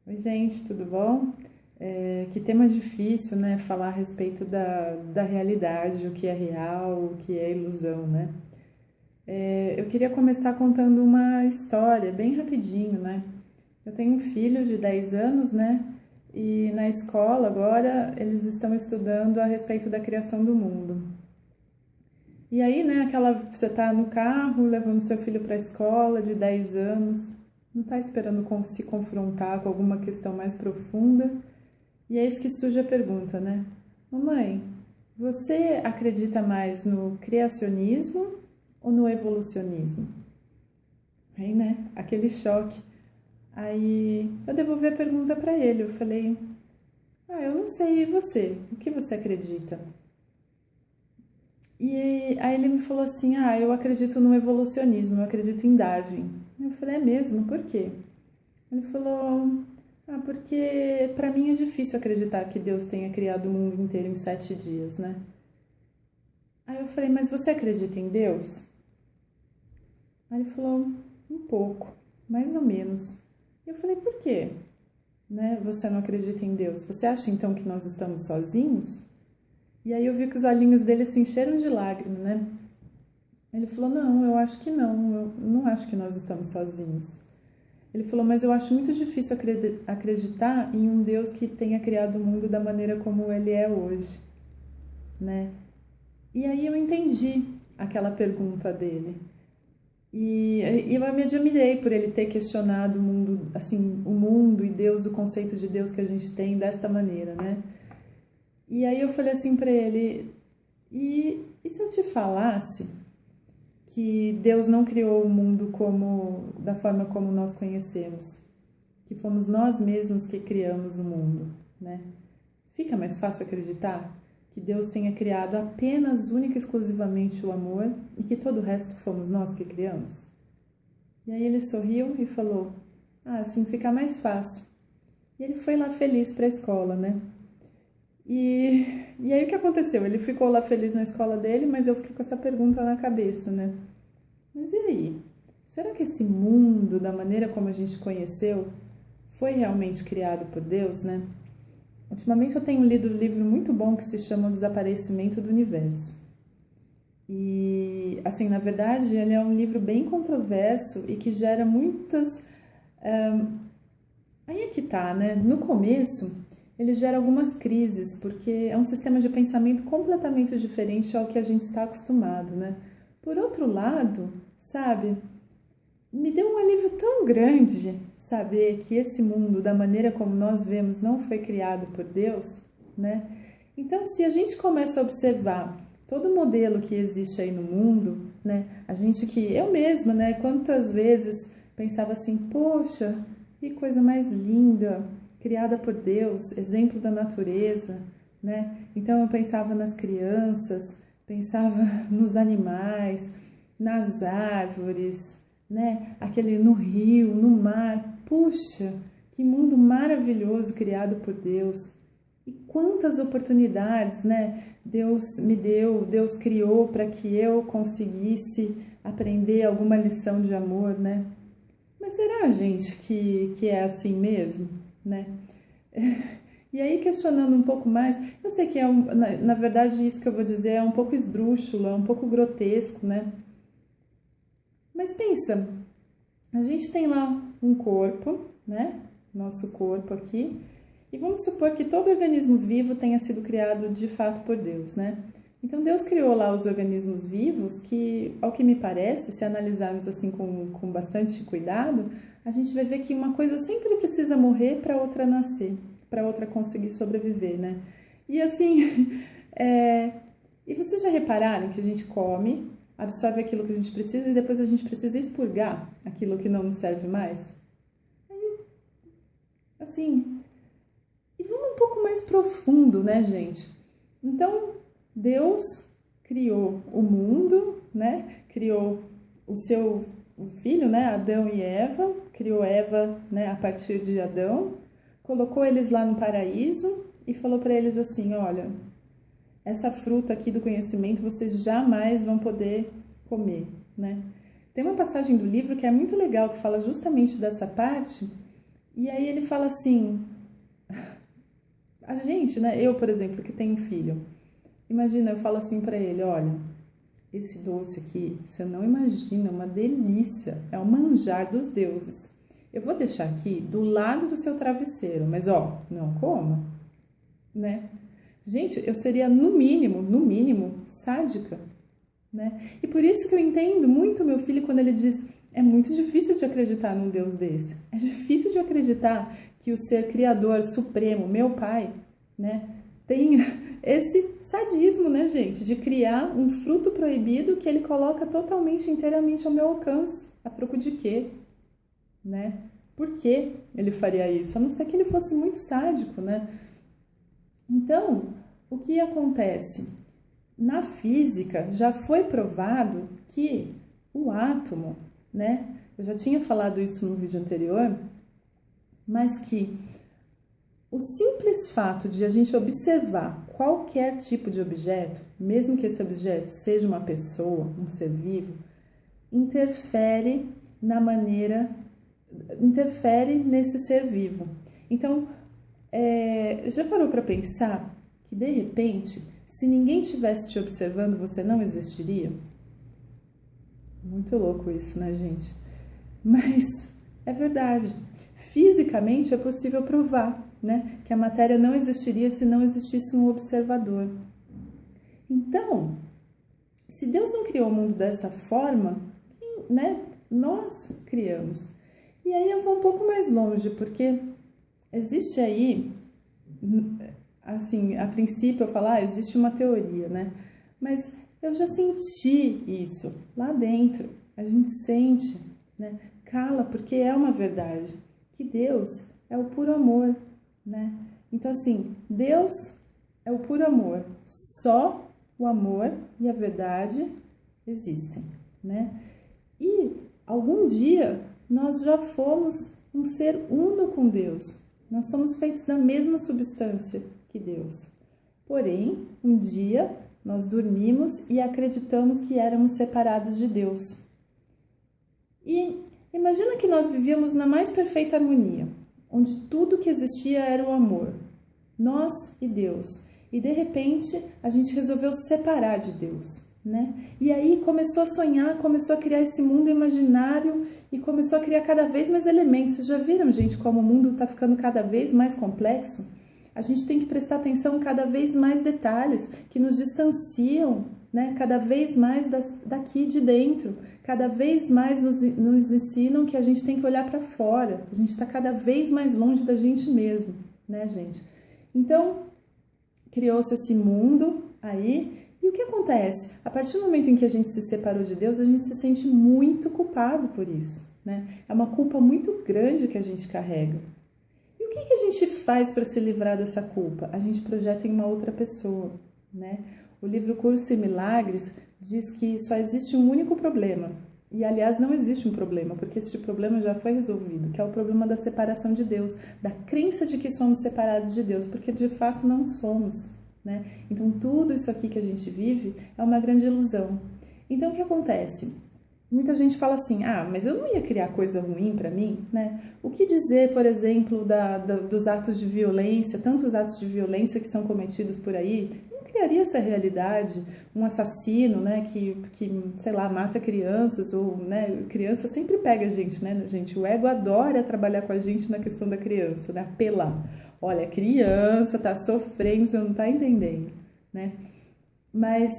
Oi, gente, tudo bom? Que tema difícil, né? Falar a respeito da realidade, o que é real, o que é ilusão, né? Eu queria começar contando uma história, bem rapidinho, né? Eu tenho um filho de 10 anos, né? E na escola agora eles estão estudando a respeito da criação do mundo. E aí, né, você tá no carro levando seu filho para a escola de 10 anos, não tá esperando se confrontar com alguma questão mais profunda. E é isso que surge a pergunta, né? Mamãe, você acredita mais no criacionismo ou no evolucionismo? Aí, né? Aquele choque. Aí eu devolvi a pergunta para ele. Eu falei: eu não sei, e você? O que você acredita? E aí ele me falou assim: eu acredito no evolucionismo, eu acredito em Darwin. Eu falei: é mesmo? Por quê? Ele falou: porque para mim é difícil acreditar que Deus tenha criado o mundo inteiro em 7 dias, né? Aí eu falei: mas você acredita em Deus? Aí ele falou: um pouco, mais ou menos. Eu falei: por quê? Né? Você não acredita em Deus? Você acha então que nós estamos sozinhos? E aí eu vi que os olhinhos dele se encheram de lágrimas, né? Ele falou: não, eu acho que não, eu não acho que nós estamos sozinhos. Ele falou: mas eu acho muito difícil acreditar em um Deus que tenha criado o mundo da maneira como ele é hoje, né? E aí eu entendi aquela pergunta dele. E eu me admirei por ele ter questionado o mundo, assim, o mundo e Deus, o conceito de Deus que a gente tem desta maneira, né? E aí eu falei assim para ele: e se eu te falasse que Deus não criou o mundo da forma como nós conhecemos, que fomos nós mesmos que criamos o mundo, né? Fica mais fácil acreditar que Deus tenha criado apenas, única e exclusivamente o amor e que todo o resto fomos nós que criamos? E aí ele sorriu e falou: assim fica mais fácil. E ele foi lá feliz para a escola, né? E aí o que aconteceu? Ele ficou lá feliz na escola dele, mas eu fiquei com essa pergunta na cabeça, né? Mas e aí? Será que esse mundo, da maneira como a gente conheceu, foi realmente criado por Deus, né? Ultimamente eu tenho lido um livro muito bom que se chama O Desaparecimento do Universo. E, assim, na verdade, ele é um livro bem controverso e que gera muitas... Aí é que tá, né? No começo, ele gera algumas crises, porque é um sistema de pensamento completamente diferente ao que a gente está acostumado, né? Por outro lado, sabe, me deu um alívio tão grande saber que esse mundo, da maneira como nós vemos, não foi criado por Deus, né? Então, se a gente começa a observar todo o modelo que existe aí no mundo, né? Eu mesma, né? Quantas vezes pensava assim: poxa, que coisa mais linda, criada por Deus, exemplo da natureza, né? Então eu pensava nas crianças, pensava nos animais, nas árvores, né? No rio, no mar. Puxa, que mundo maravilhoso criado por Deus. E quantas oportunidades, né? Deus me deu, Deus criou para que eu conseguisse aprender alguma lição de amor, né? Mas será, gente, que é assim mesmo, né? E aí, questionando um pouco mais, eu sei que na verdade isso que eu vou dizer é um pouco esdrúxulo, é um pouco grotesco, né? Mas pensa, a gente tem lá um corpo, né? Nosso corpo aqui, e vamos supor que todo organismo vivo tenha sido criado de fato por Deus, né? Então Deus criou lá os organismos vivos que, ao que me parece, se analisarmos assim com bastante cuidado, a gente vai ver que uma coisa sempre precisa morrer para outra nascer, para outra conseguir sobreviver, né? E assim, e vocês já repararam que a gente come, absorve aquilo que a gente precisa e depois a gente precisa expurgar aquilo que não nos serve mais? Assim, e vamos um pouco mais profundo, né, gente? Então, Deus criou o mundo, né? Criou o filho, né? Adão e Eva. Criou Eva, né? A partir de Adão. Colocou eles lá no paraíso e falou para eles assim: olha, essa fruta aqui do conhecimento vocês jamais vão poder comer, né? Tem uma passagem do livro que é muito legal, que fala justamente dessa parte, E aí ele fala assim, a gente, né? Eu, por exemplo, que tenho filho, imagina, eu falo assim pra ele, olha, esse doce aqui, você não imagina, é uma delícia, é um manjar dos deuses. Eu vou deixar aqui do lado do seu travesseiro, mas ó, não coma, né? Gente, eu seria no mínimo, sádica, né? E por isso que eu entendo muito meu filho quando ele diz, é muito difícil de acreditar num Deus desse. É difícil de acreditar que o ser criador supremo, meu pai, né, tem esse sadismo, né, gente, de criar um fruto proibido que ele coloca totalmente, inteiramente ao meu alcance. A troco de quê, né? Por que ele faria isso? A não ser que ele fosse muito sádico, né? Então, o que acontece? Na física já foi provado que o átomo, né? Eu já tinha falado isso no vídeo anterior, mas que o simples fato de a gente observar qualquer tipo de objeto, mesmo que esse objeto seja uma pessoa, um ser vivo, interfere na maneira, interfere nesse ser vivo. Então, já parou para pensar que de repente, se ninguém estivesse te observando, você não existiria? Muito louco isso, né, gente? Mas é verdade. Fisicamente é possível provar, né, que a matéria não existiria se não existisse um observador. Então, se Deus não criou o mundo dessa forma, né, nós criamos. E aí eu vou um pouco mais longe, porque existe aí, assim, a princípio eu falo, existe uma teoria, né? Mas eu já senti isso lá dentro. A gente sente, né? Cala, porque é uma verdade. Que Deus é o puro amor, né? Então, assim, Deus é o puro amor. Só o amor e a verdade existem, né? E algum dia nós já fomos um ser uno com Deus. Nós somos feitos da mesma substância que Deus. Porém, um dia nós dormimos e acreditamos que éramos separados de Deus. E imagina que nós vivíamos na mais perfeita harmonia, onde tudo que existia era o amor, nós e Deus. E de repente a gente resolveu se separar de Deus, né? E aí começou a sonhar, começou a criar esse mundo imaginário e começou a criar cada vez mais elementos. Vocês já viram, gente, como o mundo está ficando cada vez mais complexo? A gente tem que prestar atenção em cada vez mais detalhes que nos distanciam, né? Cada vez mais daqui de dentro. Cada vez mais nos ensinam que a gente tem que olhar para fora. A gente está cada vez mais longe da gente mesmo, né, gente? Então, criou-se esse mundo aí. E o que acontece? A partir do momento em que a gente se separou de Deus, a gente se sente muito culpado por isso, né? É uma culpa muito grande que a gente carrega. E o que a gente faz para se livrar dessa culpa? A gente projeta em uma outra pessoa, né? O livro Curso em Milagres diz que só existe um único problema. E, aliás, não existe um problema, porque esse problema já foi resolvido, que é o problema da separação de Deus, da crença de que somos separados de Deus, porque de fato não somos, né? Então, tudo isso aqui que a gente vive é uma grande ilusão. Então, o que acontece? Muita gente fala assim, mas eu não ia criar coisa ruim para mim, né? O que dizer, por exemplo, dos atos de violência, tantos atos de violência que são cometidos por aí? Eu não criaria essa realidade, um assassino, né, que sei lá, mata crianças, ou, né, criança sempre pega a gente, né, gente? O ego adora trabalhar com a gente na questão da criança, né, apelar. Olha, a criança tá sofrendo, você não tá entendendo, né? Mas,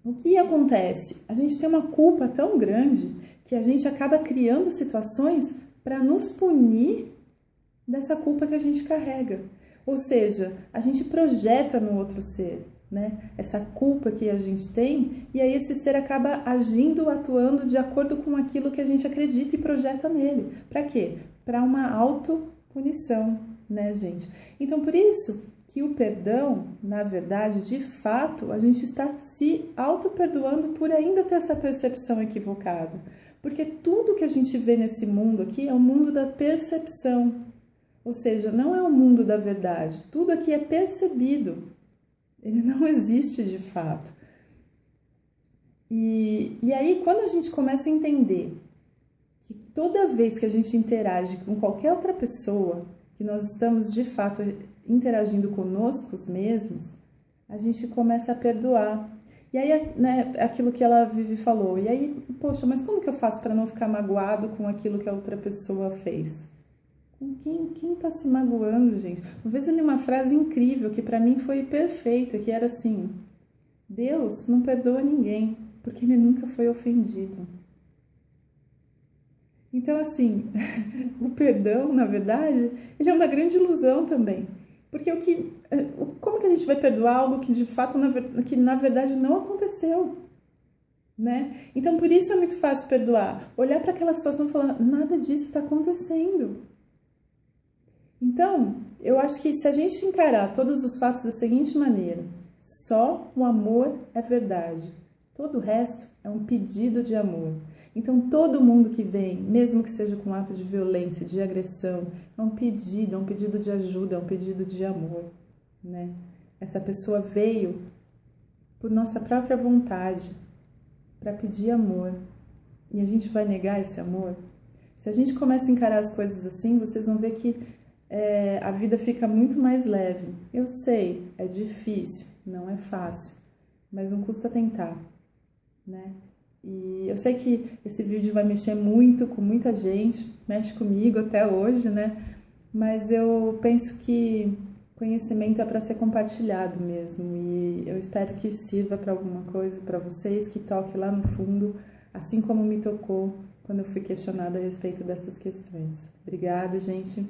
o que acontece? A gente tem uma culpa tão grande que a gente acaba criando situações para nos punir dessa culpa que a gente carrega. Ou seja, a gente projeta no outro ser, né? Essa culpa que a gente tem, e aí esse ser acaba agindo, atuando de acordo com aquilo que a gente acredita e projeta nele. Para quê? Para uma autopunição, né, gente? Então, por isso que o perdão, na verdade, de fato, a gente está se auto-perdoando por ainda ter essa percepção equivocada. Porque tudo que a gente vê nesse mundo aqui é o mundo da percepção. Ou seja, não é o mundo da verdade. Tudo aqui é percebido. Ele não existe de fato. E aí, quando a gente começa a entender que toda vez que a gente interage com qualquer outra pessoa, que nós estamos de fato interagindo conosco mesmos, a gente começa a perdoar. E aí, né, aquilo que ela Vivi falou, e aí, poxa, mas como que eu faço para não ficar magoado com aquilo que a outra pessoa fez? Com quem tá se magoando, gente? Uma vez eu li uma frase incrível que para mim foi perfeita, que era assim: Deus não perdoa ninguém, porque ele nunca foi ofendido. Então, assim, o perdão, na verdade, ele é uma grande ilusão também. Porque como que a gente vai perdoar algo que de fato, na verdade, não aconteceu? Né? Então, por isso é muito fácil perdoar. Olhar para aquela situação e falar, nada disso está acontecendo. Então, eu acho que se a gente encarar todos os fatos da seguinte maneira, só o amor é verdade. Todo o resto é um pedido de amor. Então, todo mundo que vem, mesmo que seja com ato de violência, de agressão, é um pedido de ajuda, é um pedido de amor, né? Essa pessoa veio por nossa própria vontade, para pedir amor. E a gente vai negar esse amor? Se a gente começa a encarar as coisas assim, vocês vão ver que a vida fica muito mais leve. Eu sei, é difícil, não é fácil, mas não custa tentar, né? E eu sei que esse vídeo vai mexer muito com muita gente, mexe comigo até hoje, né? Mas eu penso que conhecimento é para ser compartilhado mesmo. E eu espero que sirva para alguma coisa para vocês, que toque lá no fundo, assim como me tocou quando eu fui questionada a respeito dessas questões. Obrigada, gente.